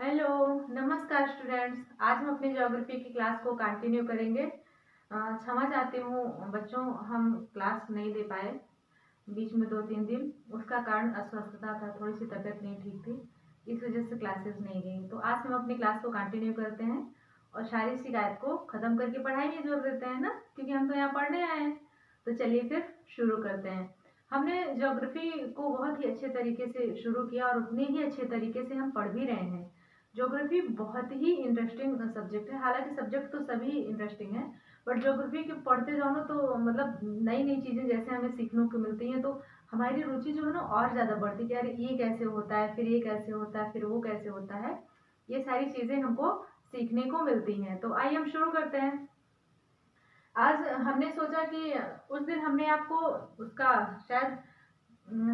Hello, नमस्कार students. आज हम अपनी ज्योग्राफी की क्लास को कंटिन्यू करेंगे। क्षमा चाहती हूँ बच्चों, हम क्लास नहीं दे पाए बीच में 2-3 दिन। उसका कारण अस्वस्थता था, थोड़ी सी तबीयत नहीं ठीक थी, इस वजह से क्लासेस नहीं गई। तो आज हम अपनी क्लास को कंटिन्यू करते हैं और सारी शिकायत को ख़त्म करके पढ़ाई में जोर देते हैं ना, क्योंकि हम तो यहाँ पढ़ने आए हैं। तो चलिए फिर शुरू करते हैं। हमने ज्योग्राफी को बहुत ही अच्छे तरीके से शुरू किया और उतने ही अच्छे तरीके से हम पढ़ भी रहे हैं। ज्योग्राफी बहुत ही इंटरेस्टिंग सब्जेक्ट है। हालांकि सब्जेक्ट तो सभी इंटरेस्टिंग है, बट ज्योग्राफी के पढ़ते जाओ ना तो मतलब नई नई चीज़ें जैसे हमें सीखने को मिलती हैं, तो हमारी रुचि जो है ना और ज़्यादा बढ़ती है कि यार ये कैसे होता है, फिर ये कैसे होता है, फिर वो कैसे होता है। ये सारी चीज़ें हमको सीखने को मिलती हैं। तो आइए हम शुरू करते हैं। आज हमने सोचा कि उस दिन हमने आपको उसका शायद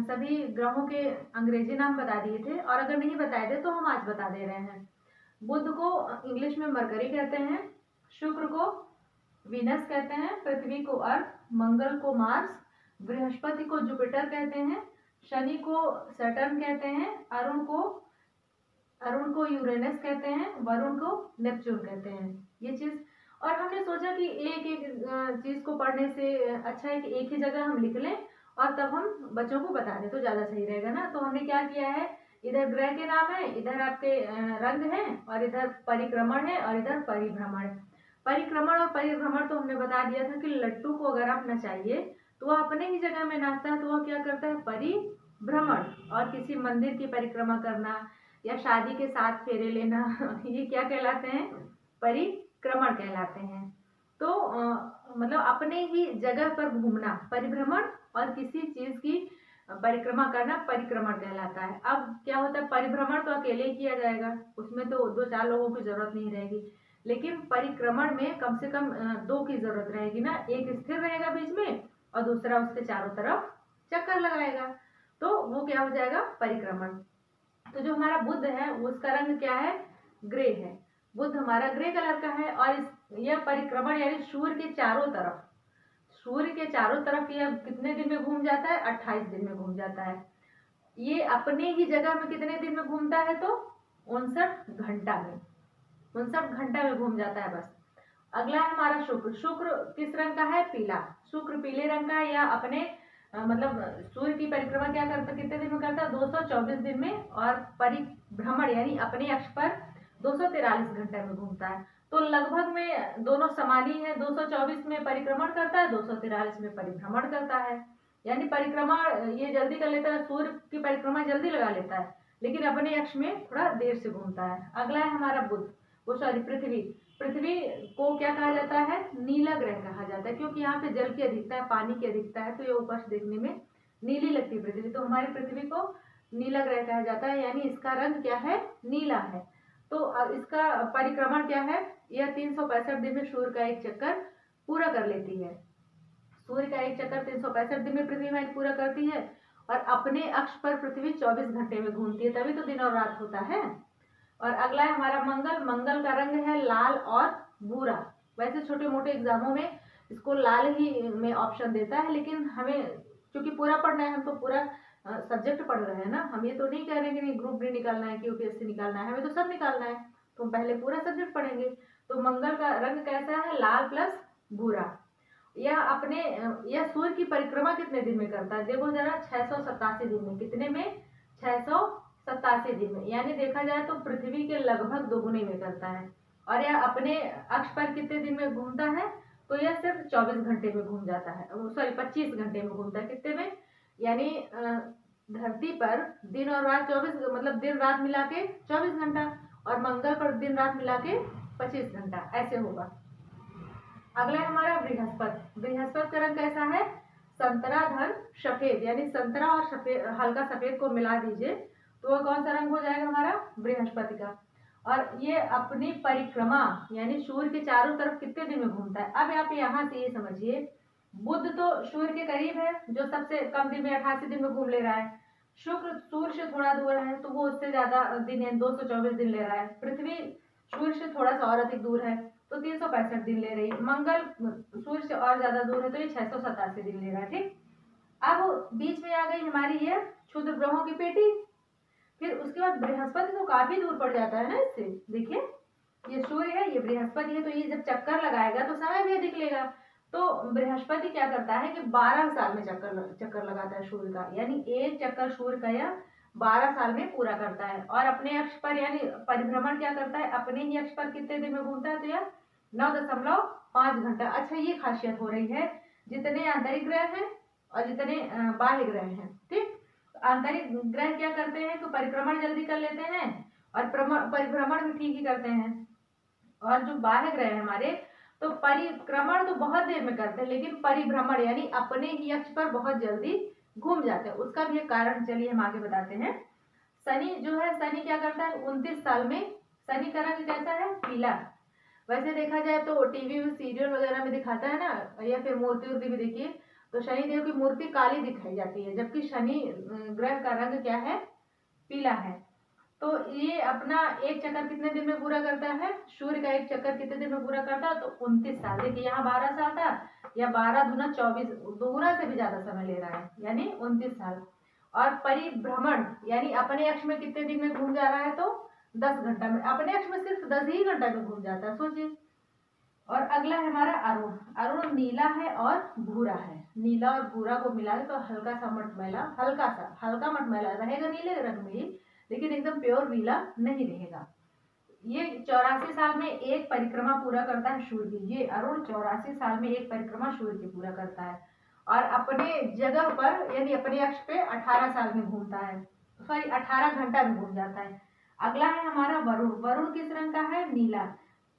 सभी ग्रहों के अंग्रेजी नाम बता दिए थे, और अगर नहीं बताए थे तो हम आज बता दे रहे हैं। बुध को इंग्लिश में मरकरी कहते हैं, शुक्र को वीनस कहते हैं, पृथ्वी को अर्थ, मंगल को मार्स, बृहस्पति को जुपिटर कहते हैं, शनि को सैटर्न कहते हैं, अरुण को यूरेनस कहते हैं, वरुण को नेपच्यून कहते हैं। ये चीज, और हमने सोचा कि एक एक चीज को पढ़ने से अच्छा है कि एक ही जगह हम लिख लें और तब हम बच्चों को बता दें तो ज्यादा सही रहेगा ना। तो हमने क्या किया है, इधर ग्रह के नाम है, इधर आपके रंग है, और इधर परिक्रमण है, और इधर परिभ्रमण। परिक्रमण और परिभ्रमण तो हमने बता दिया था कि लट्टू को अगर आप नचाइए तो वह अपने ही जगह में नाचता है, तो वह क्या करता है, परिभ्रमण। और किसी मंदिर की परिक्रमा करना या शादी के 7 फेरे लेना ये क्या कहलाते हैं, परिक्रमण कहलाते हैं। तो मतलब अपने ही जगह पर घूमना परिभ्रमण, और किसी चीज की परिक्रमा करना परिक्रमण कहलाता है। अब क्या होता है, परिभ्रमण तो अकेले ही किया जाएगा, उसमें तो 2-4 लोगों की जरूरत नहीं रहेगी। लेकिन परिक्रमण में कम से कम 2 की जरूरत रहेगी ना, एक स्थिर रहेगा बीच में और दूसरा उसके चारों तरफ चक्कर लगाएगा, तो वो क्या हो जाएगा, परिक्रमण। तो जो हमारा बुध है उसका रंग क्या है, ग्रे है। बुध हमारा ग्रे कलर का है, और यह परिक्रमण यानी सूर्य के चारों तरफ, सूर्य के चारों तरफ यह कितने दिन में घूम जाता है, 28 दिन में घूम जाता है। ये अपने ही जगह में कितने दिन में घूमता है, तो 59 घंटा में, 59 घंटा में घूम जाता है बस। अगला है हमारा शुक्र। शुक्र किस रंग का है, पीला। शुक्र पीले रंग का है, या अपने मतलब सूर्य की परिक्रमा क्या करता, कितने दिन में करता है, 224 दिन में, और परिभ्रमण यानी अपने अक्ष पर 243 घंटे में घूमता है। तो लगभग में दोनों समान ही है, 224 में परिक्रमण करता है, 243 में परिभ्रमण करता है। यानी परिक्रमा ये जल्दी कर लेता है, सूर्य की परिक्रमा जल्दी लगा लेता है, लेकिन अपने अक्ष में थोड़ा देर से घूमता है। अगला है हमारा बुध, वो सॉरी पृथ्वी। पृथ्वी को क्या कहा जाता है, नीला ग्रह कहा जाता है, क्योंकि यहाँ पे जल की अधिकता है, पानी की अधिकता है, तो ये ऊपर से देखने में नीली लगती है पृथ्वी। तो हमारी पृथ्वी को नीला ग्रह कहा जाता है, यानी इसका रंग क्या है, नीला है। तो इसका परिक्रमण क्या है, यह 365 दिन में सूर्य का एक चक्कर पूरा कर लेती है। सूर्य का एक चक्कर 365 दिन में पृथ्वी हमारी पूरा करती है, और अपने अक्ष पर पृथ्वी 24 घंटे में घूमती है, तभी तो दिन और रात होता है। और अगला है हमारा मंगल। मंगल का रंग है लाल और भूरा। वैसे छोटे मोटे एग्जामों में इसको लाल ही में ऑप्शन देता है, लेकिन हमें क्योंकि पूरा पढ़ना है, हम तो पूरा सब्जेक्ट पढ़ रहे हैं ना, हम ये तो नहीं कह रहे कि ग्रुप डी निकालना है कि यूपीएससी निकालना है, हमें तो सब निकालना है, तो हम पहले पूरा सब्जेक्ट पढ़ेंगे। तो मंगल का रंग कैसा है, लाल प्लस भूरा। यह सूर्य की परिक्रमा कितने दिन में करता है, देखो जरा, 687 दिन में। कितने में, 687 दिन में, यानी देखा जाए तो पृथ्वी के लगभग दोगुने में करता है। और यह अपने अक्ष पर कितने दिन में घूमता है, तो यह सिर्फ 24 घंटे में घूम जाता है, सॉरी 25 घंटे में घूमता है। कितने में, यानी धरती पर दिन और रात 24, मतलब दिन रात मिला के 24 घंटा, और मंगल पर दिन रात मिला के 25 घंटा, ऐसे होगा। अगला है हमारा बृहस्पति। बृहस्पति का रंग कैसा है, संतरा धन सफेद, यानी संतरा और सफेद, हल्का सफेद को मिला दीजिए तो वह कौन सा रंग हो जाएगा हमारा, बृहस्पति का। और ये अपनी परिक्रमा यानी सूर्य के चारों तरफ कितने दिन में घूमता है। अब आप यहाँ से ये समझिए, बुध तो सूर्य के करीब है, जो सबसे कम दिन में 88 दिन में घूम ले रहा है। शुक्र सूर्य से थोड़ा दूर है, तो वो उससे ज्यादा दिन है, 224 दिन ले रहा है। पृथ्वी सूर्य से थोड़ा सा और अधिक दूर है, तो 365 दिन ले रही। मंगल सूर्य से और ज्यादा दूर है, तो ये 687 दिन ले रहा है। ठीक, अब बीच में आ गई हमारी ये क्षुद्र ग्रहों की पेटी। फिर उसके बाद बृहस्पति तो काफी दूर पड़ जाता है ना इससे। देखिए ये सूर्य है, ये बृहस्पति है, तो ये जब चक्कर लगाएगा तो समय भी अधिक लेगा। तो बृहस्पति क्या करता है कि 12 साल में चक्कर लगाता है सूर्य का, यानी एक चक्कर सूर्य का यह 12 साल में पूरा करता है। और अपने अक्ष पर यानी परिभ्रमण क्या करता है, अपने ही अक्ष पर कितने दिन में घूमता है, तो यह 9.5 घंटा। अच्छा ये खासियत हो रही है, जितने आंतरिक ग्रह हैं और जितने बाह्य ग्रह हैं, ठीक। आंतरिक ग्रह क्या करते हैं, तो परिक्रमण जल्दी कर लेते हैं और परिभ्रमण भी ठीक ही करते हैं। और जो बाह्य ग्रह है हमारे, तो परिक्रमण तो बहुत देर में करते हैं, लेकिन परिभ्रमण यानी अपने ही अक्ष पर बहुत जल्दी घूम जाते हैं। उसका भी एक कारण चलिए हम आगे बताते हैं। शनि जो है, शनि क्या करता है 29 साल में, शनि का रंग कैसा है, पीला। वैसे देखा जाए तो टीवी में सीरियल वगैरह में दिखाता है ना, या फिर मूर्ति उर्ति भी देखिए तो शनिदेव की मूर्ति काली दिखाई जाती है, जबकि शनि ग्रह का रंग क्या है, पीला है। तो ये अपना एक चक्कर कितने दिन में पूरा करता है, सूर्य का एक चक्कर कितने दिन में पूरा करता है, तो 29 साल। देखिए यहाँ 12 साल था, या 12 दूना 24, दोगुना से भी ज्यादा समय ले रहा है, यानी 29 साल। और परिभ्रमण यानी अपने अक्ष में कितने दिन में घूम जा रहा है, तो 10 घंटा में। अपने अक्ष में सिर्फ 10 ही घंटा में घूम जाता है, सोचिए। और अगला है हमारा अरुण। अरुण नीला है और भूरा है। नीला और भूरा को मिला तो हल्का सा मटमैला, हल्का मटमैला रहेगा नीले रंग में ही, लेकिन एकदम प्योर नीला नहीं रहेगा। ये 84 साल में एक परिक्रमा पूरा करता है सूर्य की। ये अरुण 84 साल में एक परिक्रमा सूर्य की पूरा करता है और अपने जगह पर यानी अपने अक्ष पे 18 साल में घूमता है, सॉरी 18 घंटा में घूम जाता है। अगला है हमारा वरुण। वरुण किस रंग का है, नीला।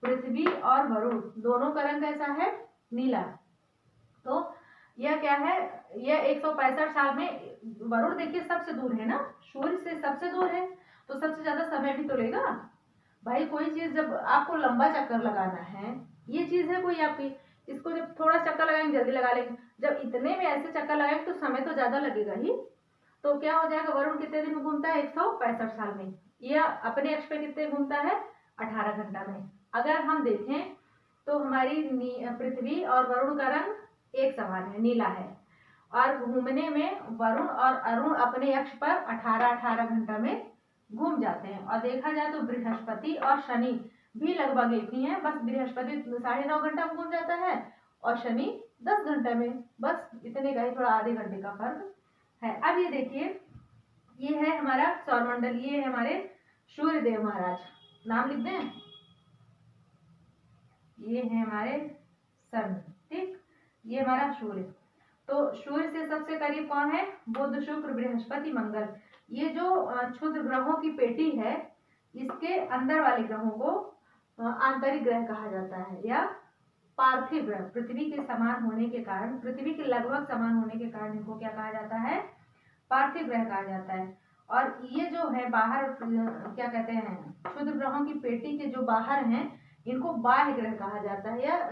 पृथ्वी और वरुण दोनों का रंग कैसा है, नीला। तो यह क्या है, यह 165 साल में, वरुण देखिए सबसे दूर है ना, सूर्य से सबसे दूर है, तो सबसे ज्यादा समय भी तो लेगा भाई। कोई चीज जब आपको लंबा चक्कर लगाना है, ये चीज है कोई आपकी, इसको जब थोड़ा चक्कर लगाएंगे जल्दी लगा लेंगे, जब इतने में ऐसे चक्कर लगाएंगे तो समय तो ज्यादा लगेगा ही। तो क्या हो जाएगा, वरुण कितने दिन में घूमता है, 165 साल में। यह अपने अक्ष पे कितने घूमता है, 18 घंटा में। अगर हम देखें तो हमारी पृथ्वी और वरुण का रंग एक समान है, नीला है। और घूमने में वरुण और अरुण अपने अक्ष पर 18 घंटा में घूम जाते हैं। और देखा जाए तो बृहस्पति और शनि भी लगभग एक ही है, बस बृहस्पति 9.5 घंटा में घूम जाता है और शनि 10 घंटे में, बस इतने का ही, थोड़ा आधे घंटे का फर्क है। अब ये देखिए, ये है हमारा सौरमंडल, ये है हमारे सूर्य देव महाराज, नाम लिख दें, ये है हमारे सन, ठीक। ये हमारा सूर्य। तो सूर्य से सबसे करीब कौन है, बुध शुक्र बृहस्पति मंगल। ये जो क्षुद्र ग्रहों की पेटी है, इसके अंदर वाले ग्रहों को आंतरिक ग्रह कहा जाता है, या पार्थिव ग्रह। पृथ्वी के समान होने के कारण, पृथ्वी के लगभग समान होने के कारण इनको क्या कहा जाता है, पार्थिव ग्रह कहा जाता है। और ये जो है बाहर क्या कहते हैं, क्षुद्र ग्रहों की पेटी के जो बाहर हैं, इनको बाह्य ग्रह कहा जाता है, या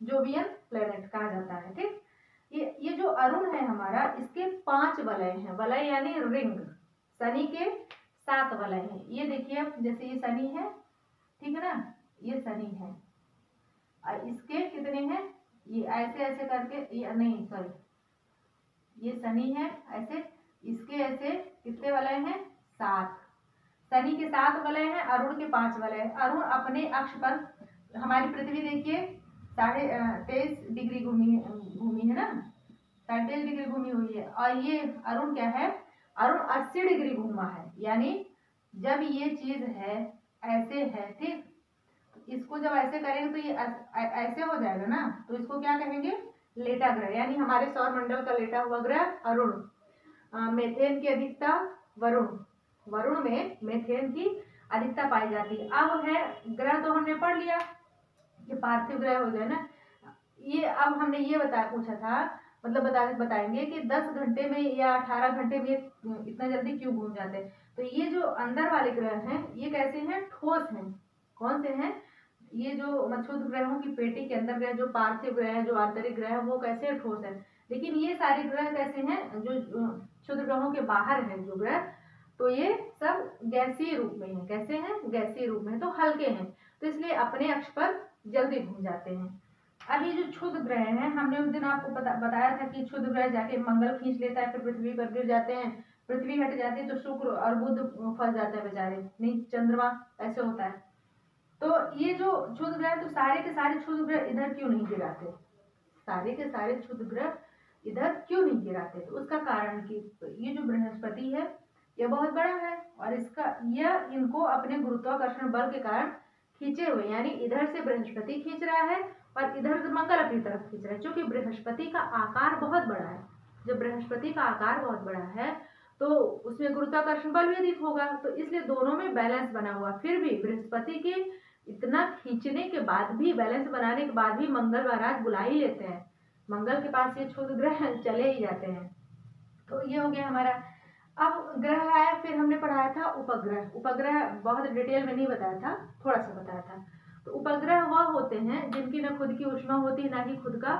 जोवियन प्लेनेट कहा जाता है, ठीक। ये जो अरुण है हमारा, इसके 5 वलय हैं, वलय यानी रिंग। शनि के 7 वलय हैं। ये देखिए, जैसे ये शनि है, ठीक है ना, ये शनि है, और इसके कितने हैं, ये ऐसे ऐसे करके, ये नहीं सॉरी, ये शनि है ऐसे, इसके ऐसे कितने वलय हैं, 7। शनि के 7 वलय हैं, अरुण के 5 वलय हैं। अरुण अपने अक्ष पर, हमारी पृथ्वी देखिए 23.5 डिग्री घूमी है ना, 23.5 डिग्री घूमी हुई है। और ये अरुण क्या है, अरुण 80 डिग्री घूमा है, यानी जब ये चीज है ऐसे है, ठीक, इसको जब ऐसे करेंगे तो ये ऐसे हो जाएगा ना, तो इसको क्या कहेंगे, लेटा ग्रह। यानी हमारे सौर मंडल का लेटा हुआ ग्रह अरुण। मेथेन की अधिकता वरुण, वरुण में मेथेन की अधिकता पाई जाती है। अब है ग्रह तो हमने पढ़ लिया, ये पार्थिव ग्रह हो गए ना। ये अब हमने ये पूछा था, मतलब बताएंगे कि 10 घंटे में या 18 घंटे में इतना जल्दी क्यों घूम जाते हैं। तो ये जो अंदर वाले ग्रह हैं, ये कैसे हैं, ठोस हैं। कौन से हैं, ये जो क्षुद्र ग्रहों की पेटी के अंदर ग्रह, जो पार्थिव ग्रह है, जो आंतरिक ग्रह है, वो कैसे ठोस है। लेकिन ये सारे ग्रह कैसे हैं, जो क्षुद्र ग्रहों के बाहर है जो ग्रह, तो ये सब गैसीय रूप में है। कैसे हैं, गैसीय रूप में, तो हल्के हैं, तो इसलिए अपने अक्ष पर जल्दी घूम जाते हैं। अब ये जो क्षुद्र ग्रह हैं, हमने उस दिन आपको बताया था कि क्षुद्र ग्रह जाके मंगल खींच लेता है, फिर पृथ्वी पर गिर जाते हैं, पृथ्वी हट जाती है तो शुक्र और बुध फंस जाते हैं बेचारे, नहीं चंद्रमा, ऐसे होता है। तो ये जो क्षुद्र ग्रह, तो सारे के सारे क्षुद्र ग्रह इधर क्यों नहीं गिराते, सारे के सारे क्षुद्र ग्रह इधर क्यों नहीं गिराते? तो उसका कारण कि ये जो बृहस्पति है ये बहुत बड़ा है और यह इनको अपने गुरुत्वाकर्षण बल के कारण खींचे हुए, यानी इधर से बृहस्पति खींच रहा है और इधर से मंगल अपनी तरफ खींच रहा है। क्योंकि बृहस्पति का आकार बहुत बड़ा है, जब बृहस्पति का आकार बहुत बड़ा है तो उसमें गुरुत्वाकर्षण बल भी अधिक होगा, तो इसलिए दोनों में बैलेंस बना हुआ। फिर भी बृहस्पति के इतना खींचने के बाद भी, बैलेंस बनाने के बाद भी मंगल महाराज बुला ही लेते हैं, मंगल के पास ये क्षुद्र ग्रह चले ही जाते हैं। तो ये हो गया हमारा। अब ग्रह आया, फिर हमने पढ़ाया था उपग्रह। उपग्रह बहुत डिटेल में नहीं बताया था, थोड़ा सा बताया था। तो उपग्रह वह होते हैं जिनकी न खुद की ऊष्मा होती है, ना ही खुद का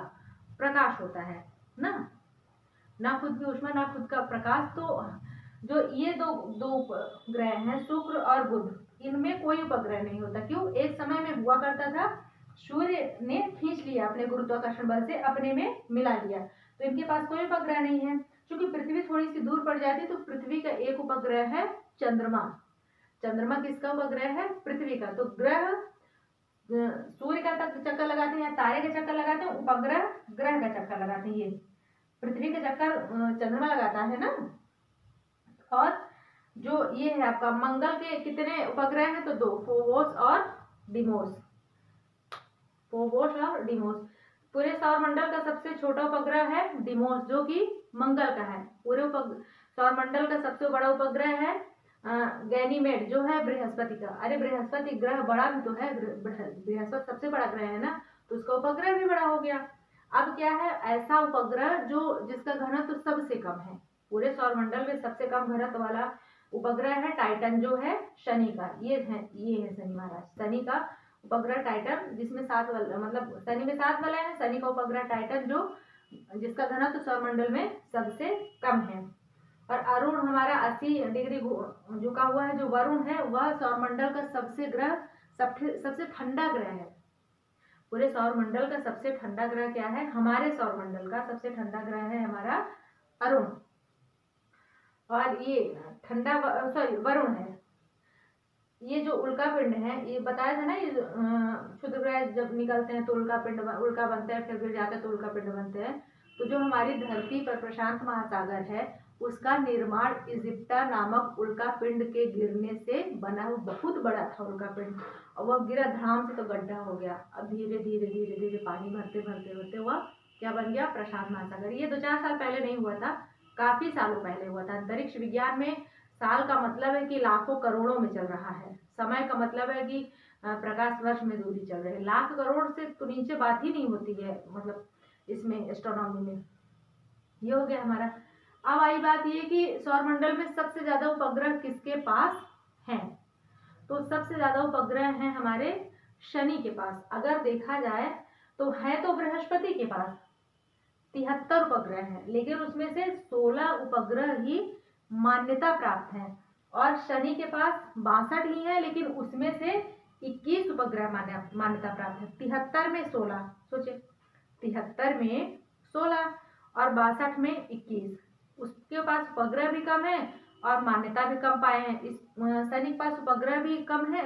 प्रकाश होता है ना खुद की ऊष्मा ना खुद का प्रकाश। तो जो ये दो ग्रह हैं शुक्र और बुध, इनमें कोई उपग्रह नहीं होता। क्यों? एक समय में हुआ करता था, सूर्य ने खींच लिया अपने गुरुत्वाकर्षण बल से, अपने में मिला लिया, तो इनके पास कोई उपग्रह नहीं है। क्योंकि पृथ्वी थोड़ी सी दूर पड़ जाती, तो पृथ्वी का एक उपग्रह है चंद्रमा। चंद्रमा किसका उपग्रह है? पृथ्वी का। तो ग्रह सूर्य का चक्कर लगाते हैं, तारे का चक्कर लगाते हैं, उपग्रह ग्रह का चक्कर लगाते हैं। ये पृथ्वी का चक्कर चंद्रमा लगाता है ना। और जो ये है आपका मंगल के कितने उपग्रह हैं? तो 2, फोबोस और डिमोस। फोबोस और डिमोस। पूरे सौरमंडल का सबसे छोटा उपग्रह है डिमोस, जो कि मंगल का है। पूरे सौरमंडल का सबसे बड़ा उपग्रह है गैनीमेड, जो है बृहस्पति का। अरे बृहस्पति ग्रह बड़ा भी तो है, बृहस्पति सबसे बड़ा ग्रह है ना, तो उसका उपग्रह भी बड़ा हो गया। अब क्या है, ऐसा उपग्रह जो जिसका घनत्व सबसे कम है, पूरे सौरमंडल में सबसे कम घनत्व वाला उपग्रह है टाइटन, जो है शनि का। ये है शनि महाराज, शनि का उपग्रह टाइटन, जिसमें 7 मतलब शनि में 7 वलय है। शनि का उपग्रह टाइटन, जो जिसका घनत्व सौरमंडल में सबसे कम है। और अरुण हमारा 80 डिग्री झुका हुआ है। जो वरुण है वह सौरमंडल का सबसे ठंडा ग्रह है। पूरे सौरमंडल का सबसे ठंडा ग्रह क्या है? हमारे सौरमंडल का सबसे ठंडा ग्रह है हमारा अरुण। और ये वरुण है। ये जो उल्का पिंड है, ये बताया था ना, ये क्षुद्र ग्रह जब निकलते हैं तो उल्का बनते हैं, फिर गिर जाते हैं तो उल्का पिंड बनते हैं। तो जो हमारी धरती पर प्रशांत महासागर है, उसका निर्माण इजिप्टा नामक उल्का पिंड के गिरने से बना हुआ बहुत बड़ा था उल्का पिंड, और वह गिरा धाम से तो गड्ढा हो गया। अब धीरे धीरे धीरे धीरे पानी भरते भरते भरते वह क्या बन गया? प्रशांत महासागर। ये 2-4 साल पहले नहीं हुआ था, काफी सालों पहले हुआ था। अंतरिक्ष विज्ञान में साल का मतलब है कि लाखों करोड़ों में चल रहा है, समय का मतलब है कि प्रकाश वर्ष में दूरी चल रही है। लाख करोड़ से तो नीचे बात ही नहीं होती है, मतलब इसमें एस्ट्रोनॉमी में। ये हो गया हमारा। अब आई बात ये कि सौरमंडल में सबसे ज्यादा उपग्रह किसके पास हैं? तो सबसे ज्यादा उपग्रह हैं हमारे शनि के पास। अगर देखा जाए तो है तो बृहस्पति के पास 73 उपग्रह हैं, लेकिन उसमें से 16 उपग्रह ही मान्यता प्राप्त हैं, और शनि के पास 62 ही है, लेकिन उसमें से 21 उपग्रह मान्यता प्राप्त है। 73 में 16, सोचिए 73 में 16 और 62 में 21। उसके पास उपग्रह भी कम है और मान्यता भी कम पाए हैं। इस शनि के पास उपग्रह भी कम है,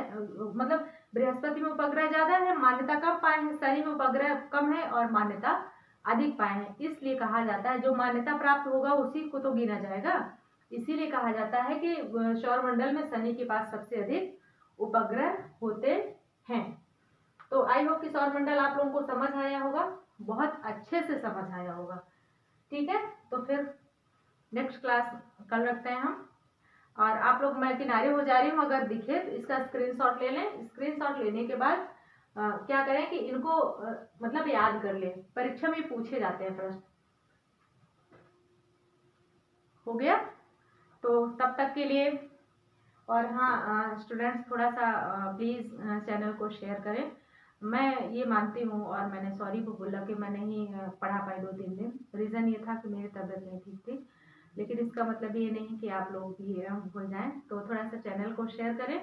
मतलब बृहस्पति में उपग्रह ज्यादा है, मान्यता कम पाए हैं। शनि में उपग्रह कम है और मान्यता अधिक पाए हैं। इसलिए कहा जाता है जो मान्यता प्राप्त होगा उसी को तो गिना जाएगा। इसीलिए कहा जाता है कि सौरमंडल में शनि के पास सबसे अधिक उपग्रह होते हैं। तो आई होप कि सौरमंडल आप लोगों को समझ आया होगा, बहुत अच्छे से समझ आया होगा। ठीक है, तो फिर नेक्स्ट क्लास कल रखते हैं हम। और आप लोग, मैं किनारे हो जा रही हूँ, अगर दिखे तो इसका स्क्रीनशॉट ले लें। स्क्रीनशॉट लेने के बाद क्या करें कि इनको मतलब याद कर लें, परीक्षा में पूछे जाते हैं प्रश्न। हो गया? तो तब तक के लिए, और हाँ स्टूडेंट्स थोड़ा सा प्लीज़ चैनल को शेयर करें। मैं ये मानती हूँ और मैंने सॉरी को बोला कि मैं नहीं पढ़ा पाई 2-3 दिन। रीज़न ये था कि मेरी तबीयत नहीं ठीक थी, लेकिन इसका मतलब ये नहीं कि आप लोग भी भूल जाएं। तो थोड़ा सा चैनल को शेयर करें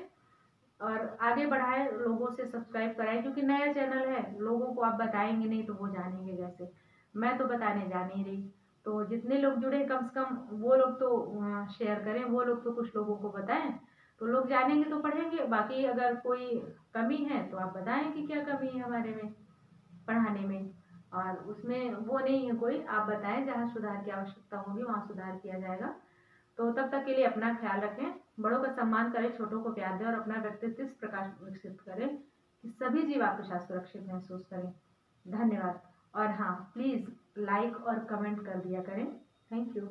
और आगे बढ़ाएं, लोगों से सब्सक्राइब कराएं, क्योंकि नया चैनल है, लोगों को आप बताएंगे नहीं तो वो जानेंगे कैसे? मैं तो बताने जा नहीं रही, तो जितने लोग जुड़े हैं कम से कम वो लोग तो शेयर करें, वो लोग तो कुछ लोगों को बताएं, तो लोग जानेंगे तो पढ़ेंगे। बाकी अगर कोई कमी है तो आप बताएं कि क्या कमी है हमारे में पढ़ाने में, और उसमें वो नहीं है कोई, आप बताएं जहाँ सुधार की आवश्यकता होगी वहाँ सुधार किया जाएगा। तो तब तक के लिए अपना ख्याल रखें, बड़ों का सम्मान करें, छोटों को प्यार दें और अपना व्यक्तित्व इस प्रकार विकसित करें कि सभी जीव आपके साथ सुरक्षित महसूस करें। धन्यवाद। और हाँ, प्लीज़ लाइक और कमेंट कर दिया करें। Thank you.